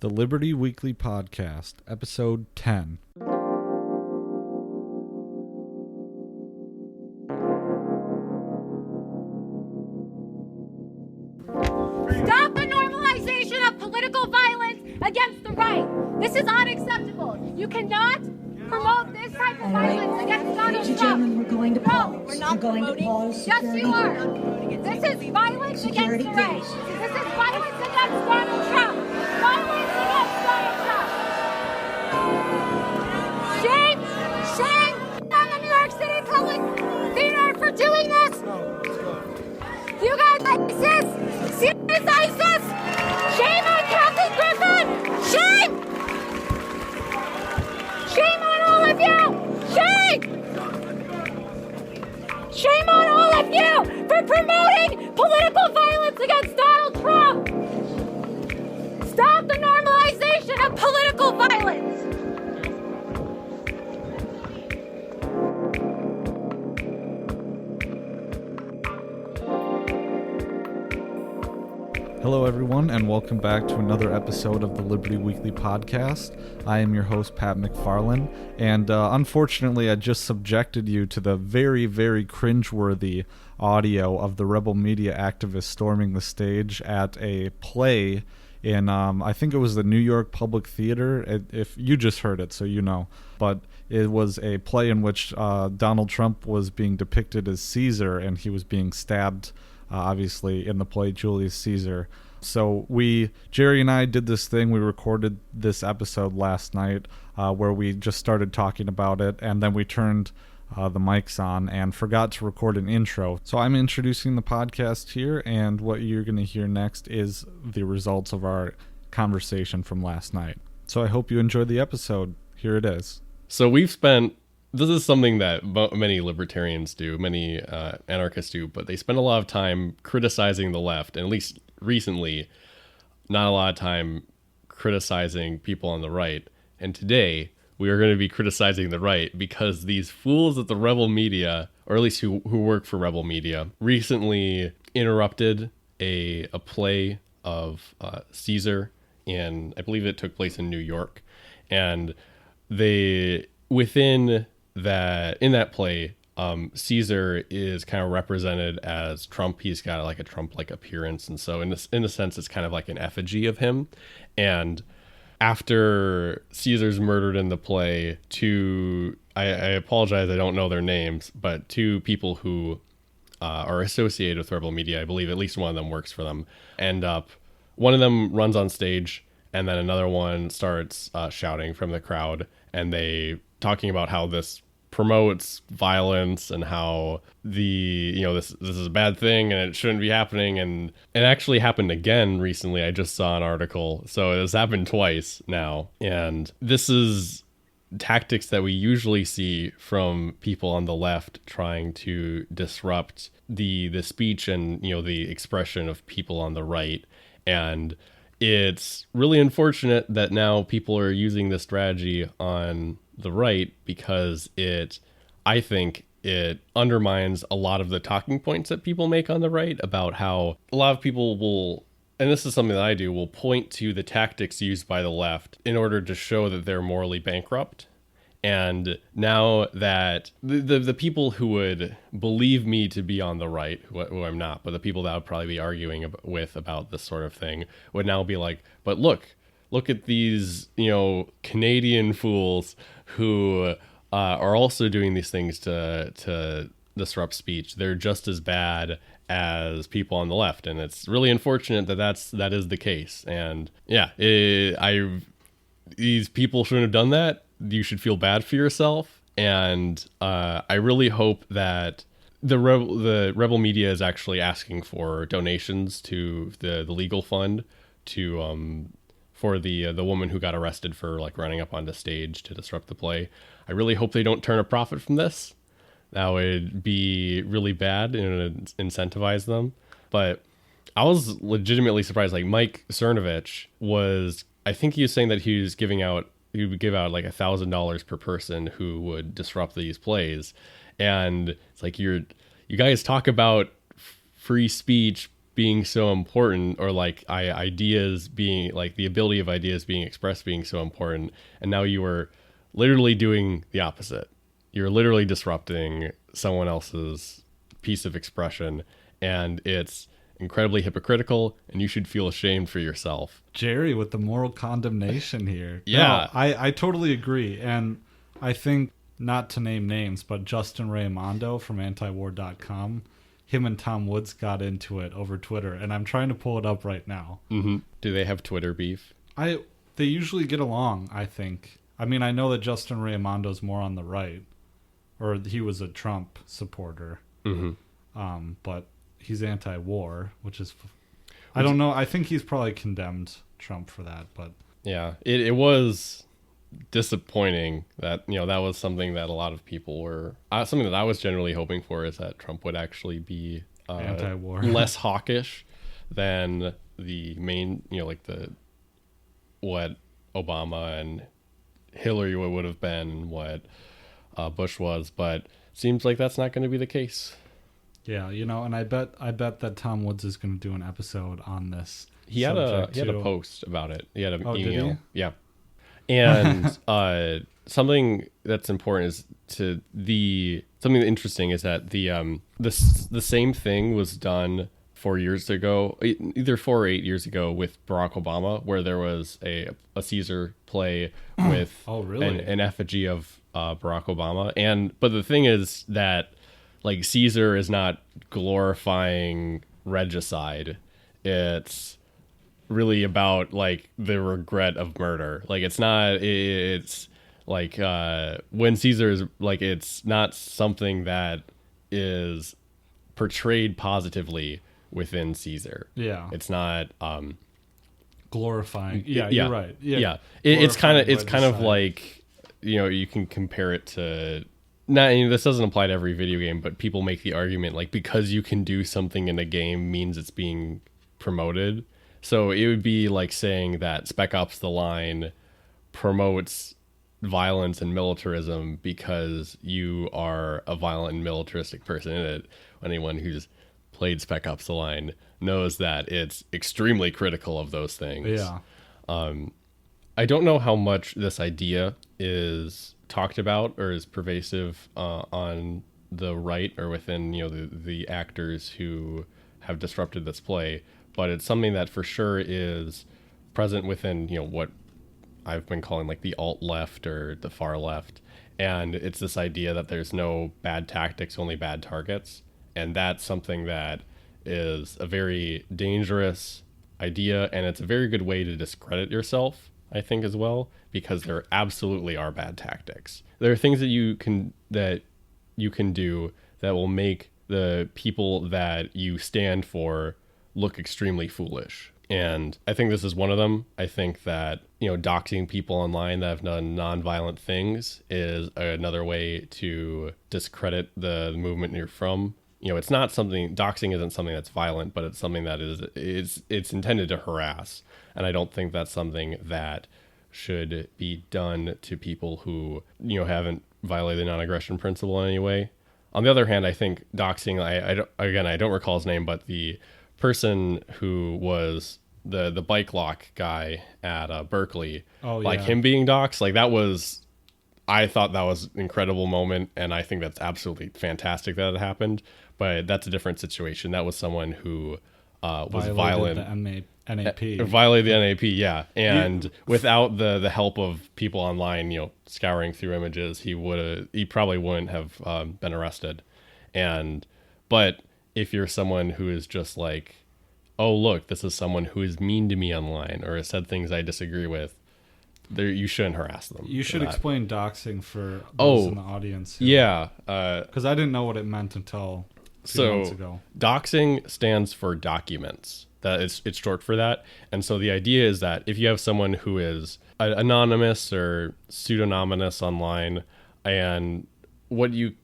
The Liberty Weekly Podcast, Episode 10. Stop the normalization of political violence against the right. This is unacceptable. You cannot promote this type of violence against Donald Trump. Gentlemen, we're going to pause. No, we're not We're going to pause. Yes, Security. you are. This is violence Security, against the right. please. This is violence against Donald Trump. Violence against Donald Trump. Shame, shame on the New York City Public Theater for doing this. You guys, ISIS, serious ISIS. Shame on Kathy Griffin. Shame. Shame on all of you. Shame. Shame on all of you for promoting political violence against Donald Trump. Stop the normalization of political violence. Hello, everyone, and welcome back to another episode of the Liberty Weekly Podcast. I am your host, Pat McFarlane, and unfortunately, I just subjected you to the very, very cringeworthy audio of the rebel media activists storming the stage at a play in, I think it was the New York Public Theater, if you just heard it, so you know, but it was a play in which Donald Trump was being depicted as Caesar, and he was being stabbed obviously in the play Julius Caesar. So Jerry and I did this thing. We recorded this episode last night where we just started talking about it, and then we turned the mics on and forgot to record an intro. So I'm introducing the podcast here, and what you're going to hear next is the results of our conversation from last night. So I hope you enjoyed the episode. Here it is. So this is something that many libertarians do, many anarchists do, but they spend a lot of time criticizing the left, and at least recently, not a lot of time criticizing people on the right. And today, we are going to be criticizing the right because these fools at the rebel media, or at least who work for rebel media, recently interrupted a play of Caesar, and I believe it took place in New York. And in that play, Caesar is kind of represented as Trump. He's got like a Trump-like appearance, and so in a sense, it's kind of like an effigy of him. And after Caesar's murdered in the play, I apologize, I don't know their names, but two people who are associated with rebel media, I believe at least one of them works for them, one of them runs on stage, and then another one starts shouting from the crowd, and they talking about how this promotes violence and how this is a bad thing and it shouldn't be happening. And it actually happened again recently. I just saw an article. So it has happened twice now. And this is tactics that we usually see from people on the left trying to disrupt the speech and, the expression of people on the right. And it's really unfortunate that now people are using this strategy on the right because I think it undermines a lot of the talking points that people make on the right about how a lot of people will, and this is something that I do, will point to the tactics used by the left in order to show that they're morally bankrupt. And now that the people who would believe me to be on the right, who I'm not, but the people that I would probably be arguing with about this sort of thing would now be like, but look at these, Canadian fools who are also doing these things to disrupt speech. They're just as bad as people on the left, and it's really unfortunate that is the case. And yeah, these people shouldn't have done that. You should feel bad for yourself, and I really hope that the rebel media is actually asking for donations to the legal fund for the woman who got arrested for running up onto stage to disrupt the play. I really hope they don't turn a profit from this. That would be really bad and incentivize them. But I was legitimately surprised. Like Mike Cernovich I think he was saying that he would give out like $1,000 per person who would disrupt these plays. And it's like, you guys talk about free speech being so important, or like ideas being like the ability of ideas being expressed being so important, and now you are literally doing the opposite. You're literally disrupting someone else's piece of expression, and it's incredibly hypocritical, and you should feel ashamed for yourself. Jerry with the moral condemnation here. Yeah. No, I totally agree. And I think, not to name names, but Justin Raimondo from antiwar.com, him and Tom Woods got into it over Twitter, and I'm trying to pull it up right now. Mm-hmm. Do they have Twitter beef? They usually get along, I think. I mean, I know that Justin Raimondo's more on the right, or he was a Trump supporter. Mm-hmm. But he's anti-war, which is, I don't know. I think he's probably condemned Trump for that, but yeah, it was disappointing that, that was something that a lot of people were, something that I was generally hoping for, is that Trump would actually be anti-war, less hawkish than the main, like what Obama and Hillary would have been, and what Bush was, but seems like that's not going to be the case. Yeah, and I bet that Tom Woods is going to do an episode on this. He had a post about it. He had an email. Did he? Yeah. And something that's important is something interesting is that the same thing was done 4 years ago, either 4 or 8 years ago, with Barack Obama, where there was a Caesar play with an effigy of Barack Obama. But the thing is that, like, Caesar is not glorifying regicide. It's really about, like, the regret of murder. Like, it's like when Caesar is, like, it's not something that is portrayed positively within Caesar. Yeah. It's not glorifying. Yeah, you're right. Yeah. It's kind of like, you can compare it to, this doesn't apply to every video game, but people make the argument, like, because you can do something in a game means it's being promoted. So it would be like saying that Spec Ops: The Line promotes violence and militarism because you are a violent and militaristic person in it. Anyone who's played Spec Ops: The Line knows that it's extremely critical of those things. Yeah. I don't know how much this idea is talked about or is pervasive on the right or within the actors who have disrupted this play, but it's something that for sure is present within what I've been calling, like, the alt left or the far left, and it's this idea that there's no bad tactics, only bad targets, and that's something that is a very dangerous idea, and it's a very good way to discredit yourself, I think, as well, because there absolutely are bad tactics. There are things that you can do that will make the people that you stand for look extremely foolish. And I think this is one of them. I think that, doxing people online that have done nonviolent things is another way to discredit the movement you're from. It's not something, doxing isn't something that's violent, but it's something that it's intended to harass. And I don't think that's something that should be done to people who, haven't violated the non-aggression principle in any way. On the other hand, I think doxing, I don't recall his name, but the person who was the bike lock guy at Berkeley, him being doxxed, like, I thought that was an incredible moment, and I think that's absolutely fantastic that it happened, but that's a different situation. That was someone who was violent. The NAP. Violated the NAP, yeah. And without the help of people online, scouring through images, he probably wouldn't have been arrested. But if you're someone who is just like, oh, look, this is someone who is mean to me online or has said things I disagree with, you shouldn't harass them. You should explain doxing for those in the audience. Yeah. Because I didn't know what it meant until a few months ago. Doxing stands for documents. That it's short for that. And so the idea is that if you have someone who is anonymous or pseudonymous online, and what you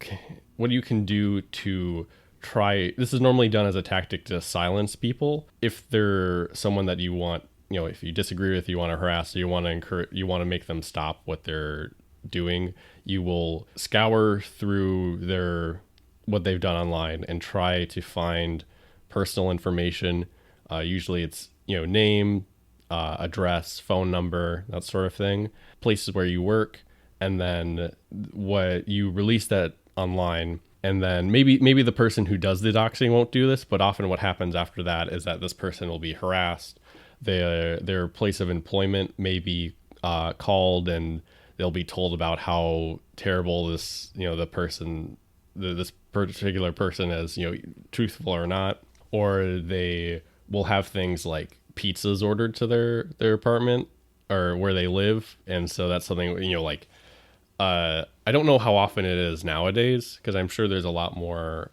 can do to try, this is normally done as a tactic to silence people. If they're someone that you want, if you disagree with, you want to harass, or you want to encourage, you want to make them stop what they're doing, you will scour through what they've done online and try to find personal information. Usually it's, name, address, phone number, that sort of thing, places where you work, and then what you release that online. And then maybe the person who does the doxing won't do this, but often what happens after that is that this person will be harassed. Their place of employment may be called, and they'll be told about how terrible this, this particular person is, truthful or not. Or they will have things like pizzas ordered to their apartment or where they live. And so that's something, I don't know how often it is nowadays, because I'm sure there's a lot more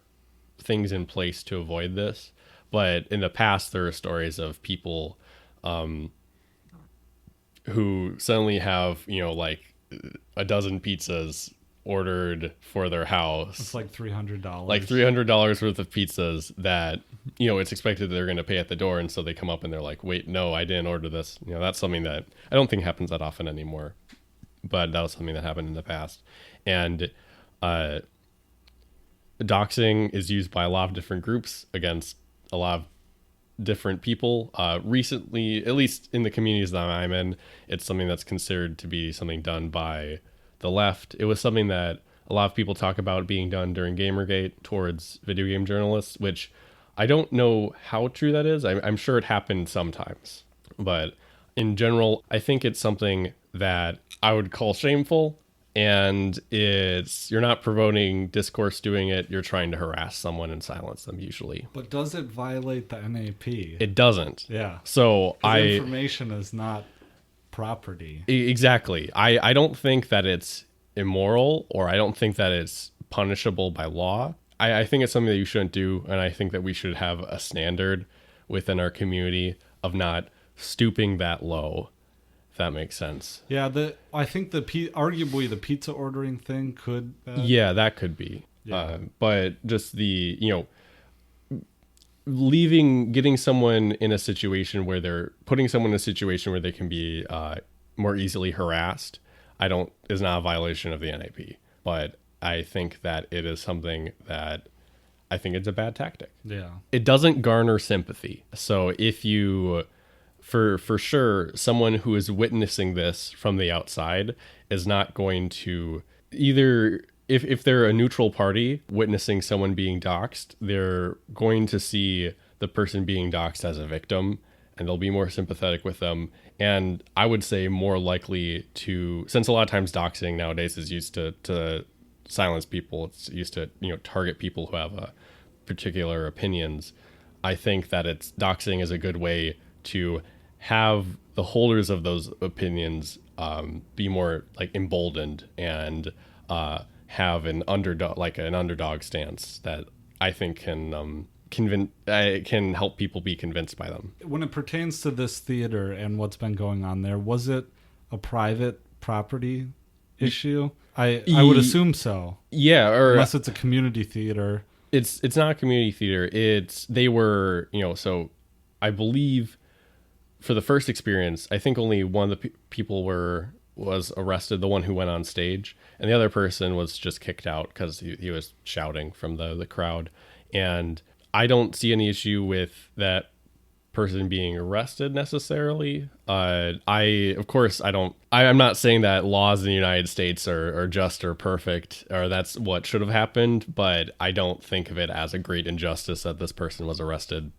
things in place to avoid this. But in the past, there are stories of people who suddenly have, a dozen pizzas ordered for their house. It's like $300. Like $300 worth of pizzas that, it's expected that they're going to pay at the door. And so they come up and they're like, wait, no, I didn't order this. That's something that I don't think happens that often anymore. But that was something that happened in the past. And doxing is used by a lot of different groups against a lot of different people. Recently, at least in the communities that I'm in, it's something that's considered to be something done by the left. It was something that a lot of people talk about being done during Gamergate towards video game journalists, which I don't know how true that is. I'm sure it happened sometimes. But in general, I think it's something that I would call shameful, and you're not promoting discourse doing it. You're trying to harass someone and silence them usually. But does it violate the NAP? It doesn't. Yeah. So information is not property. Exactly. I don't think that it's immoral, or I don't think that it's punishable by law. I think it's something that you shouldn't do, and I think that we should have a standard within our community of not stooping that low. If that makes sense. Yeah, I think arguably the pizza ordering thing could. Yeah, that could be. Yeah. But just the getting someone in a situation where they're putting someone in a situation where they can be more easily harassed, is not a violation of the NAP. But I think that it is something that I think it's a bad tactic. Yeah. It doesn't garner sympathy. So if you. For sure, someone who is witnessing this from the outside is not going to either, if they're a neutral party witnessing someone being doxxed, they're going to see the person being doxxed as a victim, and they'll be more sympathetic with them. And I would say more likely to, since a lot of times doxing nowadays is used to silence people, it's used to, target people who have particular opinions. I think that doxing is a good way to have the holders of those opinions be more emboldened and have an underdog stance that I think can help people be convinced by them. When it pertains to this theater and what's been going on there, was it a private property issue? I would assume so. Yeah, or unless it's a community theater. It's not a community theater. They were, so I believe for the first experience, I think only one of the people was arrested, the one who went on stage, and the other person was just kicked out because he was shouting from the crowd. And I don't see any issue with that person being arrested necessarily. I'm not saying that laws in the United States are just or perfect, or that's what should have happened, but I don't think of it as a great injustice that this person was arrested.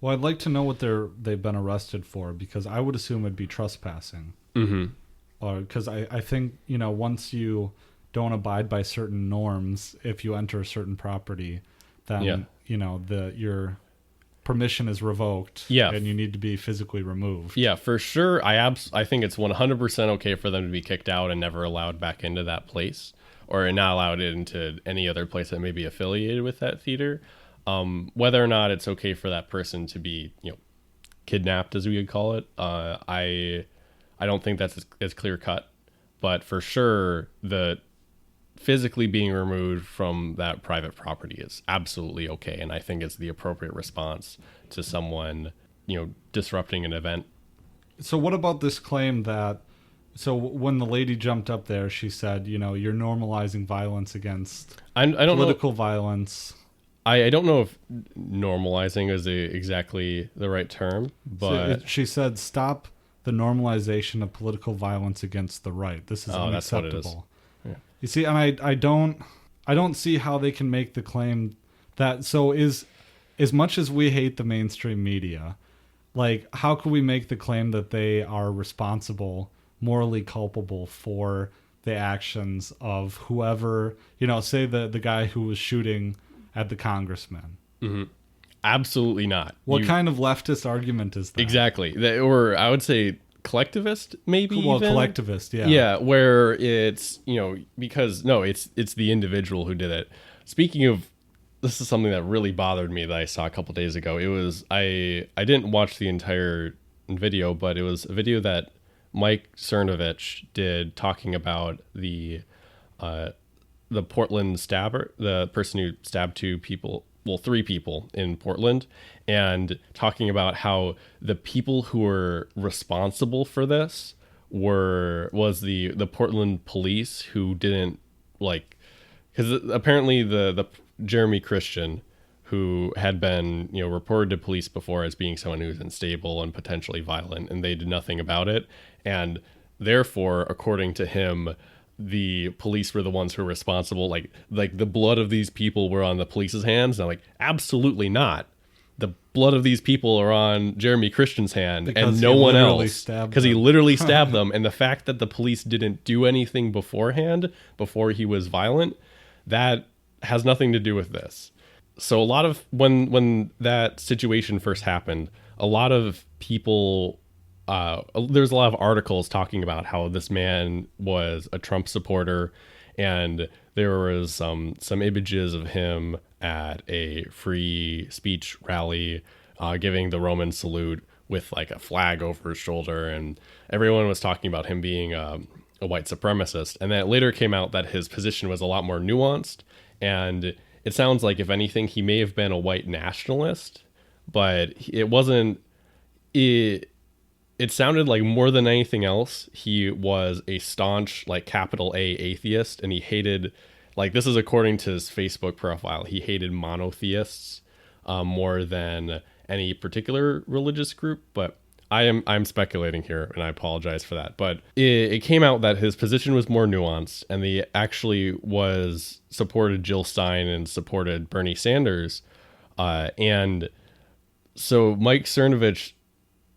Well, I'd like to know what they've been arrested for, because I would assume it'd be trespassing. Mm-hmm. Or because I think, once you don't abide by certain norms, if you enter a certain property, then your permission is revoked. Yeah. And you need to be physically removed. Yeah, for sure. I think it's 100% okay for them to be kicked out and never allowed back into that place, or not allowed into any other place that may be affiliated with that theater. Whether or not it's okay for that person to be, kidnapped, as we would call it, I don't think that's as clear cut. But for sure, the physically being removed from that private property is absolutely okay, and I think it's the appropriate response to someone, disrupting an event. So what about this claim that? So when the lady jumped up there, she said, you're normalizing violence against political violence. I don't know if normalizing is exactly the right term, but she said, "Stop the normalization of political violence against the right. This is unacceptable." That's what it is. Yeah. You see, and I don't see how they can make the claim that is as much as we hate the mainstream media, like how could we make the claim that they are responsible, morally culpable for the actions of whoever, say the guy who was shooting at the congressman? Mm-hmm. Absolutely not. What kind of leftist argument is that? Exactly. Or I would say collectivist, maybe. Well, even. Collectivist, yeah. Yeah, where it's, because it's the individual who did it. Speaking of, this is something that really bothered me that I saw a couple days ago. It was, I didn't watch the entire video, but it was a video that Mike Cernovich did talking about the Portland stabber, the person who stabbed three people in Portland, and talking about how the people who were responsible for this was the Portland police, who didn't because apparently the Jeremy Christian, who had been reported to police before as being someone who's unstable and potentially violent, and they did nothing about it, and therefore, according to him, the police were the ones who were responsible. Like the blood of these people were on the police's hands. And I'm like, absolutely not. The blood of these people are on Jeremy Christian's hand and no one else, because he literally stabbed them. And the fact that the police didn't do anything beforehand, before he was violent, that has nothing to do with this. So a lot of when that situation first happened, a lot of people, there's a lot of articles talking about how this man was a Trump supporter, and there was some images of him at a free speech rally, giving the Roman salute with like a flag over his shoulder, and everyone was talking about him being a white supremacist. And then it later came out that his position was a lot more nuanced, and it sounds like, if anything, he may have been a white nationalist, but it wasn't. It sounded like, more than anything else, he was a staunch, capital A atheist, and he hated, this is according to his Facebook profile, he hated monotheists more than any particular religious group. But I'm speculating here, and I apologize for that. But it came out that his position was more nuanced, and he actually supported Jill Stein and supported Bernie Sanders. And so Mike Cernovich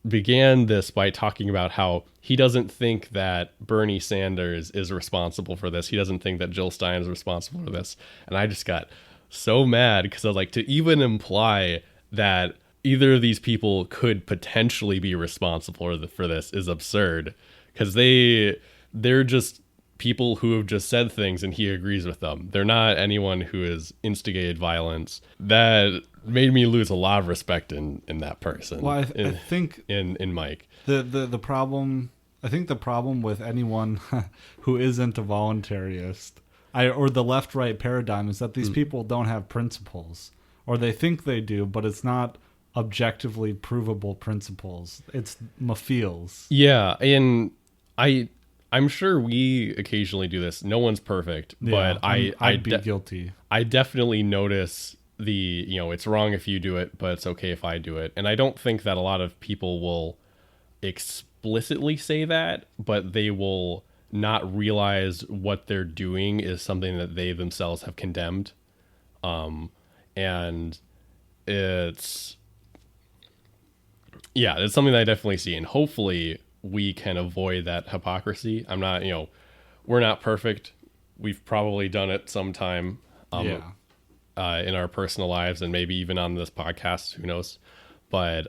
began this by talking about how he doesn't think that Bernie Sanders is responsible for this. He doesn't think that Jill Stein is responsible for this. And I just got so mad, because I was like, to even imply that either of these people could potentially be responsible for this is absurd, because they're just people who have just said things and he agrees with them. They're not anyone who has instigated violence. That made me lose a lot of respect in that person. Well, I think in Mike, the problem, I think the problem with anyone who isn't a voluntarist, or the left-right paradigm, is that these people don't have principles, or they think they do, but it's not objectively provable principles. It's feels. Yeah, and I'm sure we occasionally do this. No one's perfect, but I'd be guilty. I definitely notice it's wrong if you do it, but it's okay if I do it. And I don't think that a lot of people will explicitly say that, but they will not realize what they're doing is something that they themselves have condemned. And it's something that I definitely see. And hopefully we can avoid that hypocrisy. I'm not, we're not perfect. We've probably done it sometime. In our personal lives, and maybe even on this podcast, who knows? But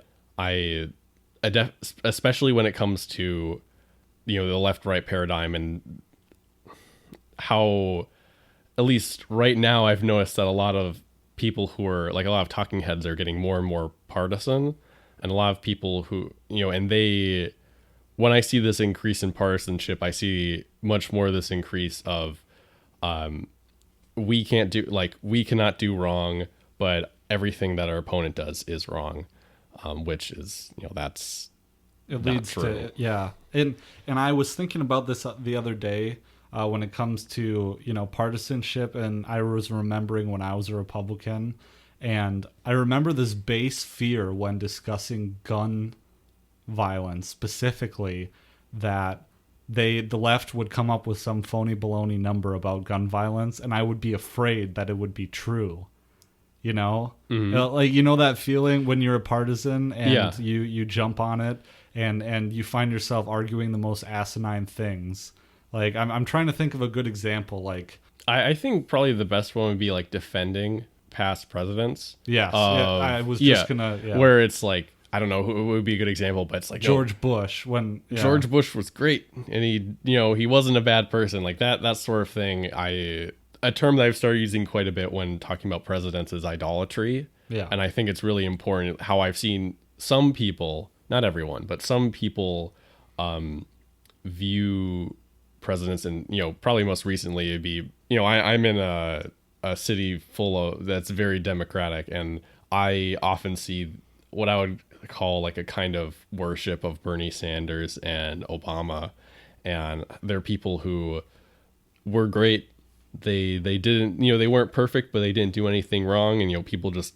especially when it comes to, the left-right paradigm, and how, at least right now, I've noticed that a lot of people who are a lot of talking heads are getting more and more partisan, and a lot of people who, and when I see this increase in partisanship, I see much more of this increase of, we cannot do wrong, but everything that our opponent does is wrong, which is, that's it leads to, yeah. And I was thinking about this the other day, when it comes to, partisanship, and I was remembering when I was a Republican, And I remember this base fear when discussing gun violence specifically, that the left would come up with some phony baloney number about gun violence, and I would be afraid that it would be true. You know, like, you know, that feeling when you're a partisan and you jump on it and you find yourself arguing the most asinine things. Like, I'm trying to think of a good example. Like, I think probably the best one would be like defending past presidents. Yes, I was just gonna. Yeah. Where it's like, I don't know who would be a good example, but it's like George Bush. When George Bush was great, and he wasn't a bad person. Like that sort of thing. A term that I've started using quite a bit when talking about presidents is idolatry. Yeah, and I think it's really important how I've seen some people, not everyone, but some people, view presidents, and probably most recently it'd be I'm in a city that's very democratic, and I often see what I would call like a kind of worship of Bernie Sanders and Obama, and they're people who were great. They didn't, they weren't perfect, but they didn't do anything wrong, and people just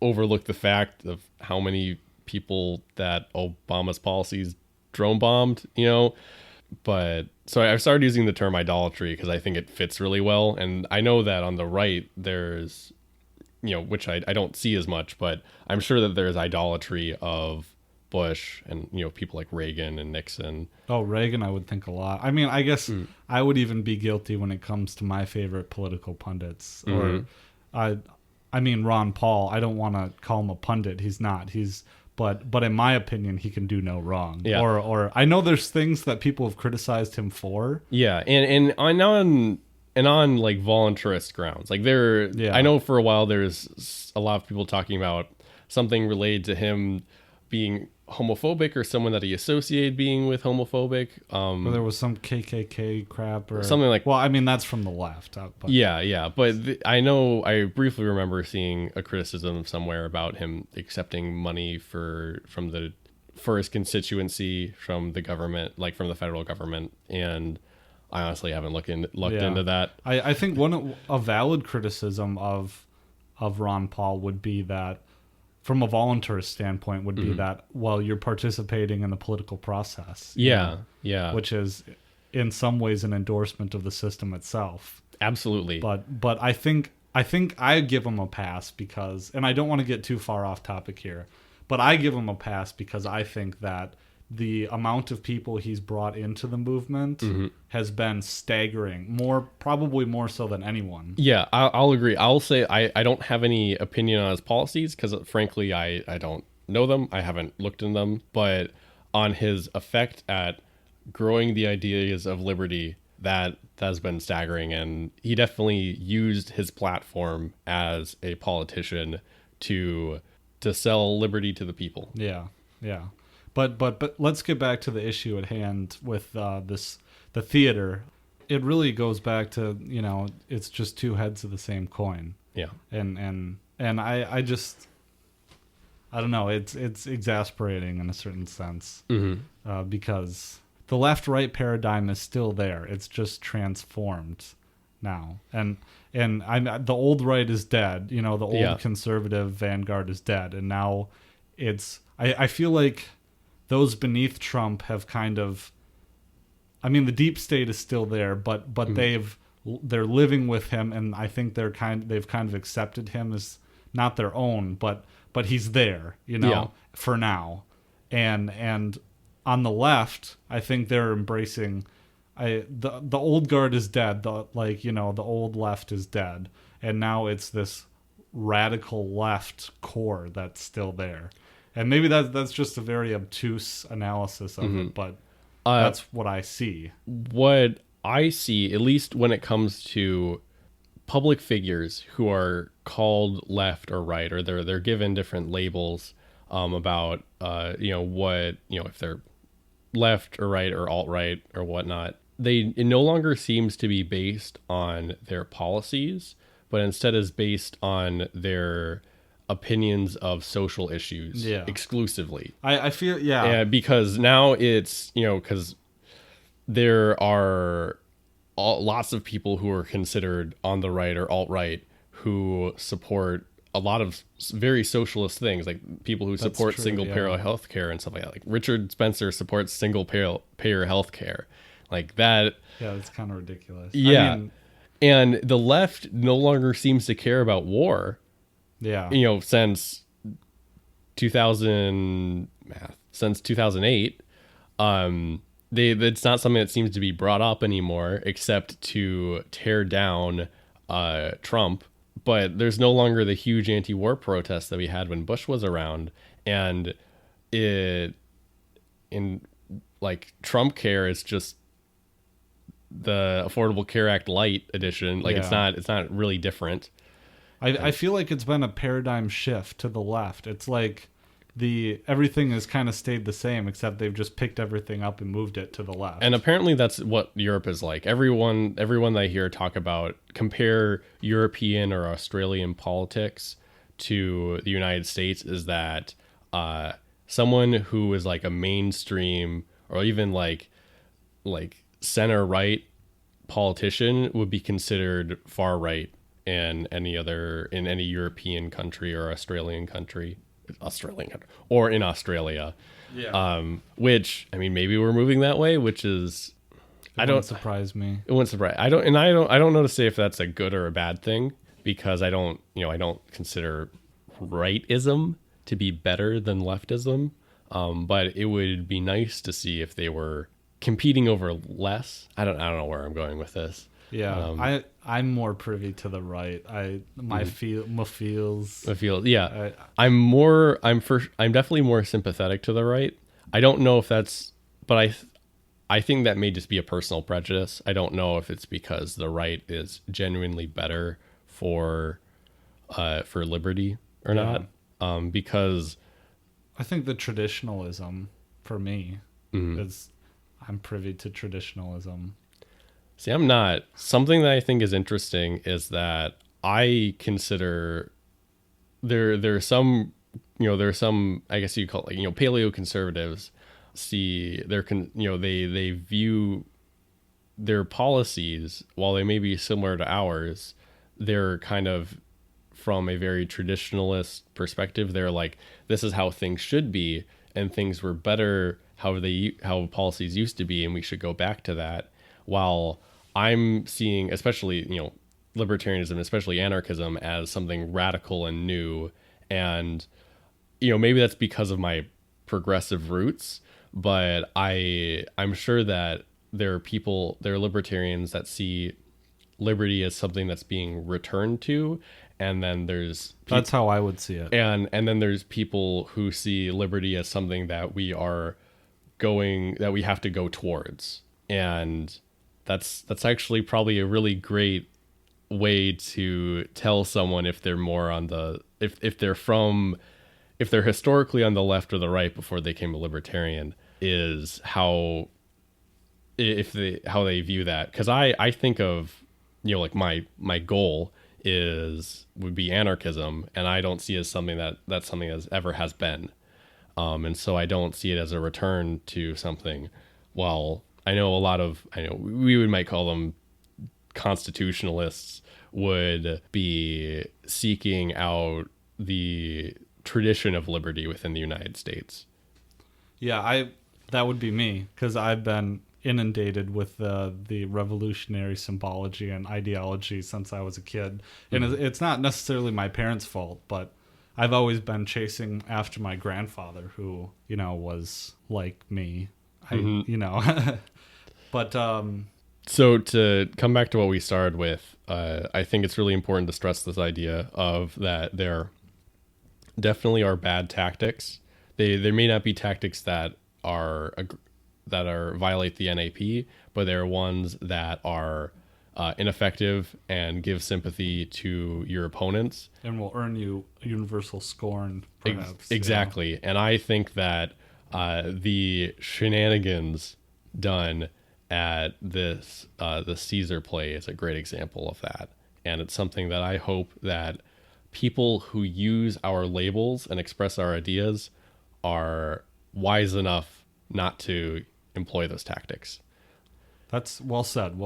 overlook the fact of how many people that Obama's policies drone bombed, But so I've started using the term idolatry because I think it fits really well. And I know that on the right, there's, which I don't see as much, but I'm sure that there's idolatry of Bush and, people like Reagan and Nixon. Oh, Reagan, I would think a lot. I mean, I guess I would even be guilty when it comes to my favorite political pundits. Or, I mean, Ron Paul. I don't want to call him a pundit. He's not. But in my opinion, he can do no wrong. Yeah. Or I know there's things that people have criticized him for. Yeah, and on like voluntarist grounds. Like I know for a while there's a lot of people talking about something related to him being homophobic or someone that he associated being with homophobic. Or there was some KKK crap or something like. Well, I mean that's from the left. But. Yeah. But I know I briefly remember seeing a criticism somewhere about him accepting money for his constituency from the government, like from the federal government, and I honestly haven't looked into that. I think a valid criticism of Ron Paul would be that, from a voluntarist standpoint, would be that, well, you're participating in the political process. Yeah. Which is in some ways an endorsement of the system itself. Absolutely. But I think I give him a pass because, and I don't want to get too far off topic here, but I give him a pass because I think that the amount of people he's brought into the movement has been staggering, probably more so than anyone. Yeah, I'll agree. I'll say I don't have any opinion on his policies because, frankly, I don't know them. I haven't looked in them. But on his effect at growing the ideas of liberty, that has been staggering. And he definitely used his platform as a politician to sell liberty to the people. Yeah. But let's get back to the issue at hand with the theater. It really goes back to, it's just two heads of the same coin. Yeah. And I just, I don't know, it's exasperating in a certain sense because the left-right paradigm is still there. It's just transformed now. And the old right is dead. The old conservative vanguard is dead. And now I feel like those beneath Trump have kind of, I mean, the deep state is still there, but they're living with him, and I think they've kind of accepted him as not their own, but he's there, for now. And on the left, I think they're embracing the old guard is dead, the old left is dead, and now it's this radical left core that's still there. And maybe that's just a very obtuse analysis of it, but that's what I see. What I see, at least when it comes to public figures who are called left or right, or they're given different labels about if they're left or right or alt-right or whatnot, it no longer seems to be based on their policies, but instead is based on their opinions of social issues exclusively. I feel because now it's because there are lots of people who are considered on the right or alt-right who support a lot of very socialist things, like people who support true, single payer yeah. healthcare and stuff like that. Like Richard Spencer supports single payer healthcare, like that. Yeah, it's kind of ridiculous. Yeah, I mean, and the left no longer seems to care about war. yeah. Since 2008, it's not something that seems to be brought up anymore, except to tear down Trump. But there's no longer the huge anti-war protests that we had when Bush was around, and Trump Care is just the Affordable Care Act Light edition. Like it's not really different. I feel like it's been a paradigm shift to the left. It's like everything has kind of stayed the same, except they've just picked everything up and moved it to the left. And apparently that's what Europe is like. Everyone that I hear talk about, compare European or Australian politics to the United States, is that someone who is like a mainstream or even like center right politician would be considered far right in any European country or Australian country or in Australia. Yeah. Which, I mean, maybe we're moving that way, which is, It wouldn't surprise me. it wouldn't surprise. I don't know to say if that's a good or a bad thing, because I don't consider rightism to be better than leftism. But it would be nice to see if they were competing over less. I don't know where I'm going with this. Yeah, I'm more privy to the right. My feels. I feel, yeah. I'm definitely more sympathetic to the right. I don't know if that's, but I think that may just be a personal prejudice. I don't know if it's because the right is genuinely better for liberty or not. Because I think the traditionalism for me is, I'm privy to traditionalism. See, I'm not. Something that I think is interesting is that I consider there are some, I guess you call it, like, paleo conservatives see they view their policies, while they may be similar to ours, they're kind of from a very traditionalist perspective. They're like, this is how things should be, and things were better how policies used to be, and we should go back to that. While I'm seeing, especially, libertarianism, especially anarchism, as something radical and new. And, maybe that's because of my progressive roots, but I'm sure that there are libertarians that see liberty as something that's being returned to. And then that's how I would see it. And then there's people who see liberty as something that we have to go towards. And that's actually probably a really great way to tell someone if they're more on if they're historically on the left or the right before they became a libertarian, is how they view that. Because I think of, like my goal would be anarchism, and I don't see it as something that's something that ever has been. And so I don't see it as a return to something. Well, I know we might call them constitutionalists, would be seeking out the tradition of liberty within the United States. Yeah, that would be me, because I've been inundated with the revolutionary symbology and ideology since I was a kid. And it's not necessarily my parents' fault, but I've always been chasing after my grandfather, who, was like me. But so to come back to what we started with, I think it's really important to stress this idea of that there definitely are bad tactics. There may not be tactics that violate the NAP, but there are ones that are ineffective and give sympathy to your opponents, and will earn you universal scorn, perhaps. Exactly. Yeah. And I think that the shenanigans done at the Caesar play is a great example of that. And it's something that I hope that people who use our labels and express our ideas are wise enough not to employ those tactics. That's well said.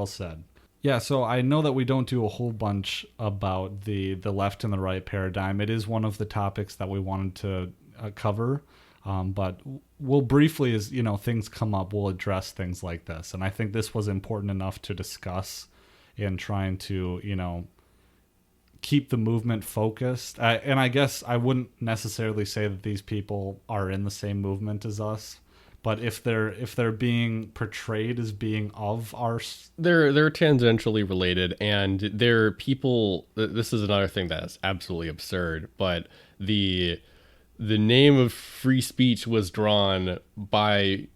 Yeah, so I know that we don't do a whole bunch about the left and the right paradigm. It is one of the topics that we wanted to cover, but we'll briefly, as things come up, we'll address things like this. And I think this was important enough to discuss in trying to keep the movement focused. And I guess I wouldn't necessarily say that these people are in the same movement as us. But if they're being portrayed as being of our, they're tangentially related, and they're people. This is another thing that's absolutely absurd. But the name of free speech was drawn by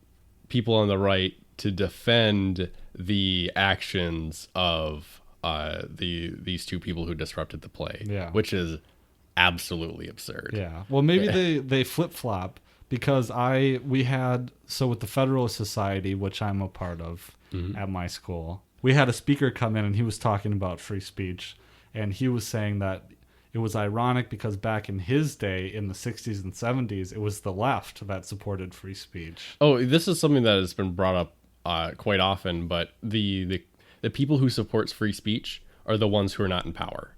people on the right to defend the actions of these two people who disrupted the play, which is absolutely absurd. Yeah. Well, maybe they flip flop. Because we had with the Federalist Society, which I'm a part of at my school, we had a speaker come in and he was talking about free speech, and he was saying that it was ironic because back in his day, in the 60s and 70s, it was the left that supported free speech. Oh, this is something that has been brought up quite often, but the people who supports free speech are the ones who are not in power.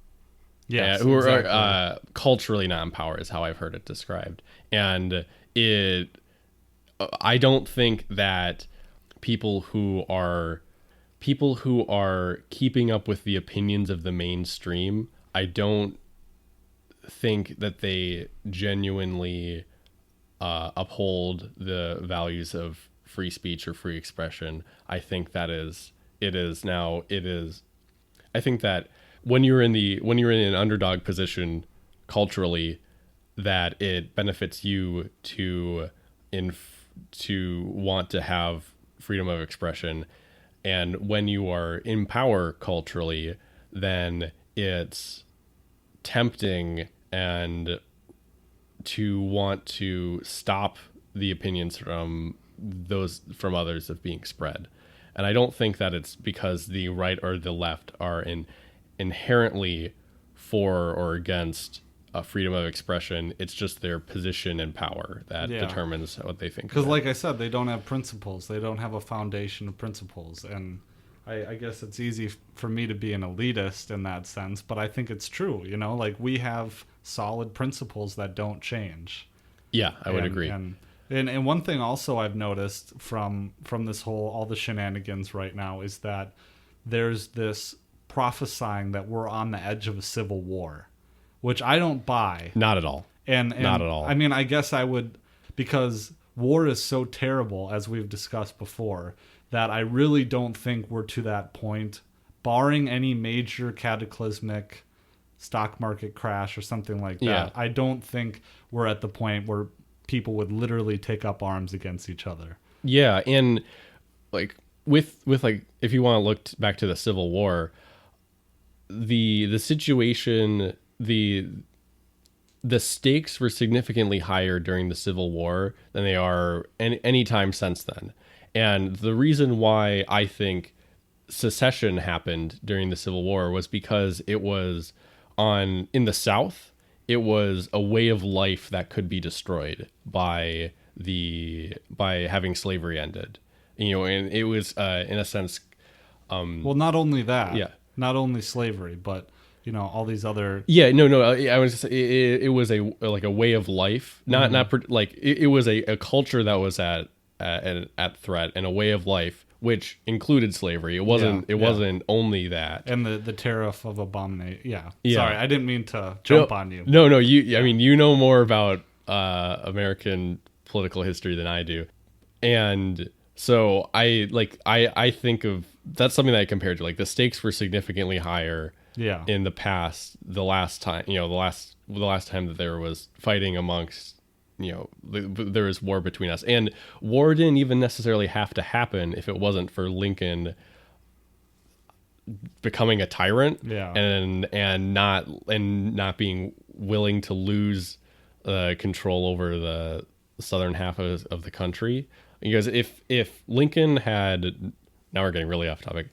Yes, who exactly. are culturally not in power is how I've heard it described. And I don't think that people who are keeping up with the opinions of the mainstream, I don't think that they genuinely uphold the values of free speech or free expression. I think I think that when you're in an underdog position culturally, that it benefits you to want to have freedom of expression, and when you are in power culturally, then it's tempting and to want to stop the opinions from others of being spread. And I don't think that it's because the right or the left are inherently for or against freedom of expression. It's just their position and power that determines what they think. Because like I said, they don't have principles. They don't have a foundation of principles. And I guess it's easy for me to be an elitist in that sense, but I think it's true. Like we have solid principles that don't change. Yeah, I would agree. And one thing also I've noticed from this all the shenanigans right now is that there's this prophesying that we're on the edge of a civil war, which I don't buy. Not at all. And not at all. I mean, I guess I would, because war is so terrible, as we've discussed before, that I really don't think we're to that point, barring any major cataclysmic stock market crash or something like that. Yeah. I don't think we're at the point where people would literally take up arms against each other. Yeah, and like with like, if you want to look back to the Civil War, the situation, the stakes were significantly higher during the Civil War than they are any time since then. And the reason why I think secession happened during the Civil War was because it was in the South, it was a way of life that could be destroyed by having slavery ended. And it was in a sense. Well, not only that. Yeah. Not only slavery, but all these other. Yeah, no. I was just, it was a way of life, not it was a culture that was at threat, and a way of life which included slavery. It wasn't only that. And the tariff of abomination. Yeah. Yeah. Sorry, I didn't mean to jump on you. No. I mean, you know more about American political history than I do, and so I think of that's something that I compared to. Like, the stakes were significantly higher. Yeah. In the past, the last time that there was fighting amongst, there was war between us, and war didn't even necessarily have to happen if it wasn't for Lincoln becoming a tyrant, and not being willing to lose control over the southern half of the country. Because if Lincoln had, now we're getting really off topic.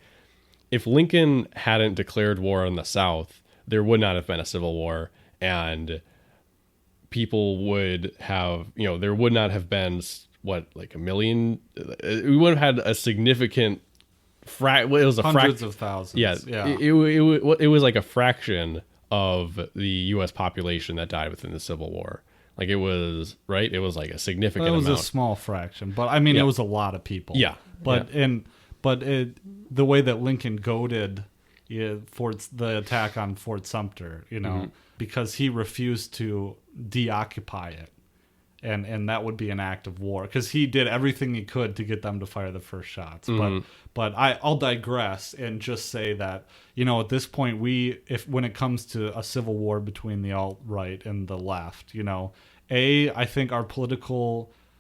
If Lincoln hadn't declared war on the South, there would not have been a civil war, and people would have, there would not have been a million. We would have had a significant it was a hundreds of thousands. Yeah. It was like a fraction of the U.S. population that died within the Civil War. Like it was, right? It was like a significant amount. It was a small fraction, but I mean, it was a lot of people. Yeah. But the way that Lincoln goaded the attack on Fort Sumter, because he refused to deoccupy it. And that would be an act of war, because he did everything he could to get them to fire the first shots. But I'll digress and just say that, at this point, when it comes to a civil war between the alt-right and the left, I think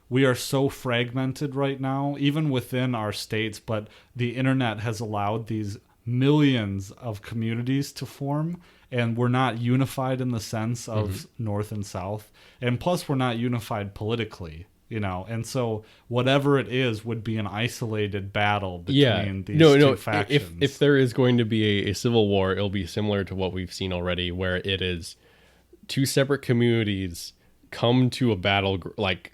we are so fragmented right now, even within our states, but the internet has allowed these millions of communities to form, and we're not unified in the sense of North and South, and plus we're not unified politically, and so whatever it is would be an isolated battle between these two factions. If there is going to be a civil war, it'll be similar to what we've seen already, where it is two separate communities come to a battle,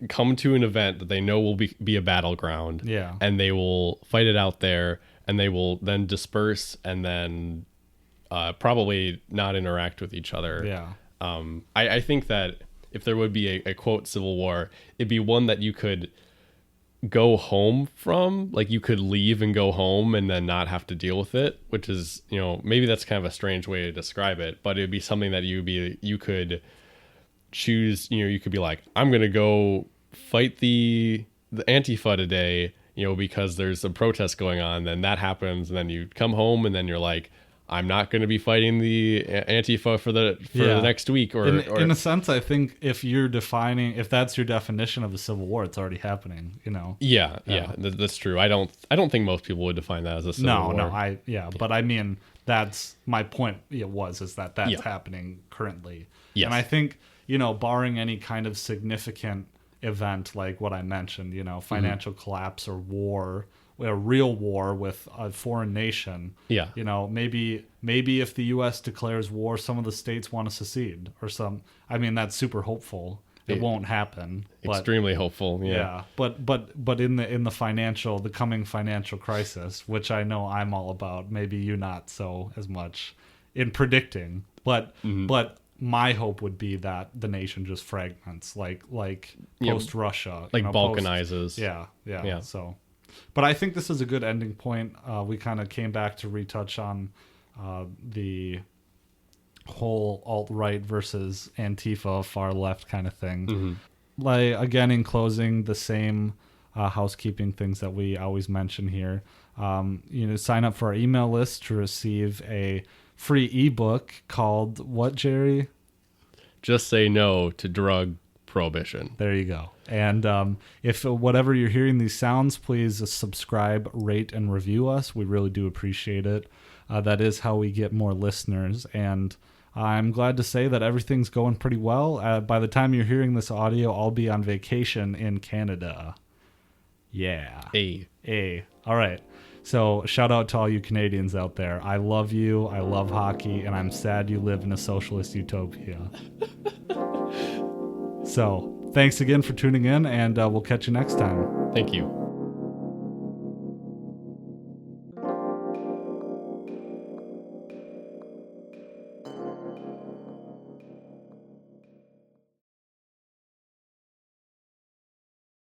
come to an event that they know will be a battleground, and they will fight it out there, and they will then disperse and then probably not interact with each other. I think that if there would be a quote civil war, it'd be one that you could go home from, like you could leave and go home and then not have to deal with it, which is, maybe that's kind of a strange way to describe it, but it'd be something that you could choose. You could be like, I'm gonna go fight the Antifa today, because there's a protest going on. Then that happens, and then you come home, and then you're like, I'm not going to be fighting the Antifa for the next week. Or in a sense, I think if that's your definition of a civil war, it's already happening. Yeah, that's true. I don't think most people would define that as a civil war. But I mean, that's my point. Is that that's happening currently. Yes. And I think barring any kind of significant event like what I mentioned, financial collapse or war, a real war with a foreign nation. Maybe if the U.S. declares war, some of the states want to secede or some. I mean, that's super hopeful. It won't happen. Extremely hopeful. Yeah. But in the coming financial crisis, which I know I'm all about, maybe you not so as much in predicting, but my hope would be that the nation just fragments, like post Russia, balkanizes. Yeah. So, but I think this is a good ending point. We kind of came back to retouch on the whole alt-right versus Antifa far left kind of thing. Like, again, in closing, the same housekeeping things that we always mention here. Sign up for our email list to receive a free ebook called what, Jerry? Just Say No to Drug Prohibition. There you go. And if whatever you're hearing these sounds, please subscribe, rate, and review us. We really do appreciate it. That is how we get more listeners. And I'm glad to say that everything's going pretty well. By the time you're hearing this audio, I'll be on vacation in Canada. Yeah. All right. So shout out to all you Canadians out there. I love you. I love hockey. And I'm sad you live in a socialist utopia. So thanks again for tuning in, and we'll catch you next time. Thank you.